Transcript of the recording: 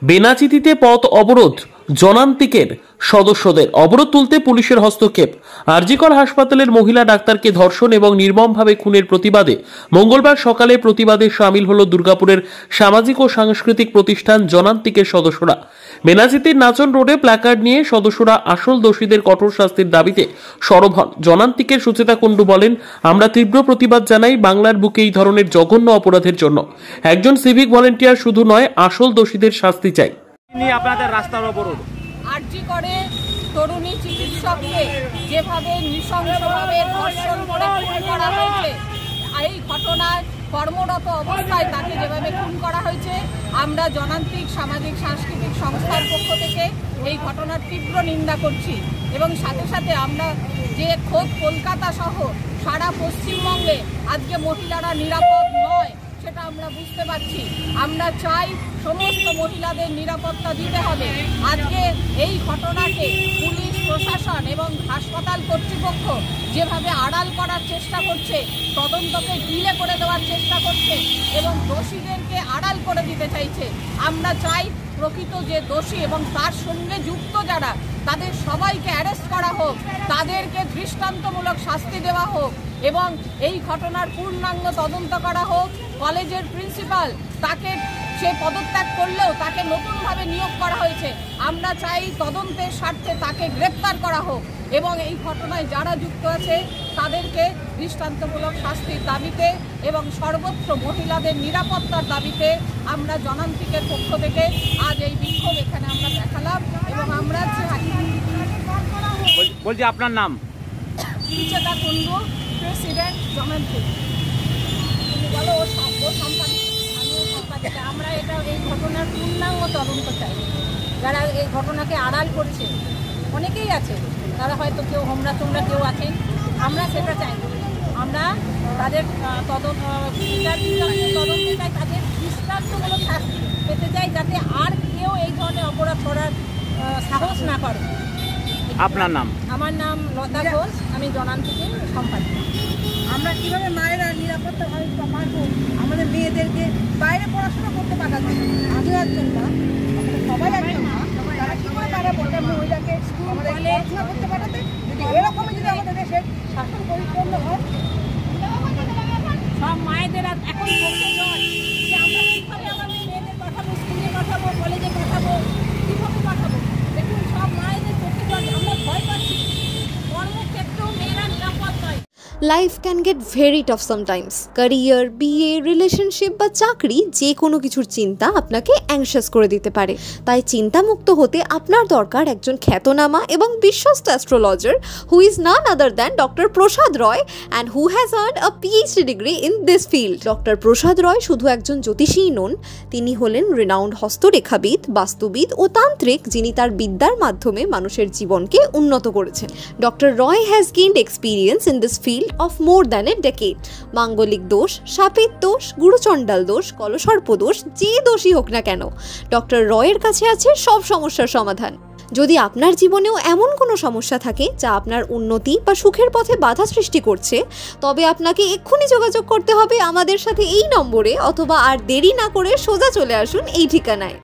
বেনাচিতিতে পথ অবরোধ, জনান্তিকের সদস্যদের অবরোধ তুলতে পুলিশের হস্তক্ষেপ। আরজিকর হাসপাতালের মহিলা ডাক্তারকে ধর্ষণ এবং নির্মমভাবে খুনের প্রতিবাদে মঙ্গলবার সকালে প্রতিবাদে সামিল হল দুর্গাপুরের সামাজিক ও সাংস্কৃতিক প্রতিষ্ঠান জনান্তিকের সদস্যরা। বেনাচিতির নাচন রোডে প্ল্যাকার্ড নিয়ে সদস্যরা আসল দোষীদের কঠোর শাস্তির দাবিতে সরব হন। জনান্তিকের সুচেতা কুণ্ডু বলেন, আমরা তীব্র প্রতিবাদ জানাই বাংলার বুকে এই ধরনের জঘন্য অপরাধের জন্য। একজন সিভিক ভলেন্টিয়ার শুধু নয়, আসল দোষীদের শাস্তি চাই। আপনাদের রাস্তার অবরোধ আরজিকরে তরুণী চিকিৎসককে যেভাবে নৃশংসভাবে ধর্ষণ করে খুন করা হয়েছে, এই ঘটনায় কর্মরত অবস্থায় তাকে যেভাবে খুন করা হয়েছে, আমরা জনান্তিক সামাজিক সাংস্কৃতিক সংস্থার পক্ষ থেকে এই ঘটনার তীব্র নিন্দা করছি এবং সাথে সাথে আমরা যে খোদ কলকাতা সহ সারা পশ্চিমবঙ্গে আজকে মহিলারা নিরাপদ নয় সেটা আমরা বুঝতে পারছি। আমরা চাই সমস্ত মহিলাদের নিরাপত্তা দিতে হবে। আজকে এই ঘটনাকে পুলিশ প্রশাসন এবং হাসপাতাল কর্তৃপক্ষ যেভাবে আড়াল করার চেষ্টা করছে, তদন্তকে ঢিলে করে দেওয়ার চেষ্টা করছে এবং দোষীদেরকে আড়াল করে দিতে চাইছে, আমরা চাই প্রকৃত যে দোষী এবং তার সঙ্গে যুক্ত যারা, তাদের সবাইকে অ্যারেস্ট করা হোক, তাদেরকে দৃষ্টান্তমূলক শাস্তি দেওয়া হোক এবং এই ঘটনার পূর্ণাঙ্গ তদন্ত করা হোক। কলেজের প্রিন্সিপাল তাকে সে পদত্যাগ করলেও তাকে নতুনভাবে নিয়োগ করা হয়েছে, আমরা চাই তদন্তের স্বার্থে তাকে গ্রেপ্তার করা হোক এবং এই ঘটনায় যারা যুক্ত আছে তাদেরকে দৃষ্টান্তমূলক শাস্তির দাবিতে এবং সর্বত্র মহিলাদের নিরাপত্তার দাবিতে আমরা জনান্তিকের পক্ষ থেকে আজ এই বিক্ষোভ এখানে আমরা দেখালাম এবং আমরা বলছি আপনার নাম? সুচেতা কুণ্ডু, প্রেসিডেন্ট জনান্তিক। বলো ও সম্পাদিকা। আমরা এই ঘটনার পূর্ণাঙ্গ তদন্ত চাই। যারা এই ঘটনাকে আড়াল করছে অনেকেই আছে, তারা হয়তো কেউ হোমরা তোমরা কেউ আছেন, আমরা সেটা চাই। আমরা তাদের তদন্তে চাই, তাদের দৃষ্টান্তমূলক শাস্তি পেতে চাই, যাতে আর কেউ এই ধরনের অপরাধ করার সাহস না করে। আপনার নাম? আমার নাম লতা ঘোষ, আমি জনান্তিকের সম্পাদিকা। আমরা কীভাবে মায়েরা নিরাপত্তাভাবে পারবো, আমাদের মেয়েদেরকে বাইরে পড়াশোনা করতে পাঠাচ্ছি, আমিও একজন মা, সবাই একজন মা, তারা কী করে পারাবো একটা মহিলাকে আমাদের পড়াশোনা করতে পাঠাতে? যদি এরকমই যদি আমাদের দেশের শাসন পরিপূর্ণ হয়, সব মায়েদের এখন বলতে নয় যে আমরা কীভাবে আমাদের মেয়েদের পাঠাবো, স্কুলে পাঠাবো, কলেজে পাঠাবো, কীভাবে পাঠাবো। দেখুন সব মায়েদের চোখে জল, আমরা ভয় পাচ্ছি, কর্মক্ষেত্রেও মেয়েরা নিরাপদ নয়। Life can get very tough sometimes. Career, বিয়ে, রিলেশনশিপ বা চাকরি, যে কোনো কিছুর চিন্তা আপনাকে অ্যাংশাস করে দিতে পারে। তাই চিন্তামুক্ত হতে আপনার দরকার একজন খ্যাতনামা এবং বিশ্বস্ত astrologer who is none other than doctor Prasad Roy and who has earned a PhD degree in this field. Doctor Prasad Roy শুধু একজন জ্যোতিষীই নন, তিনি হলেন রিনাউন্ড হস্তরেখাবিদ, বাস্তুবিদ ও তান্ত্রিক, যিনি তার বিদ্যার মাধ্যমে মানুষের জীবনকে উন্নত করেছেন। Doctor Roy has gained experience in this field of more than a decade. মাঙ্গলিক দোষ, শাপের দোষ, গুরুচণ্ডাল দোষ, কলসর্প দোষ, যে দোষই হোক না কেন, ডক্টর রয়ের কাছে আছে সব সমস্যার সমাধান। যদি আপনার জীবনেও এমন কোনো সমস্যা থাকে যা আপনার উন্নতি বা সুখের পথে বাধা সৃষ্টি করছে, তবে আপনাকে এক্ষুনি যোগাযোগ করতে হবে আমাদের সাথে এই নম্বরে, অথবা আর দেরি না করে সোজা চলে আসুন এই ঠিকানায়।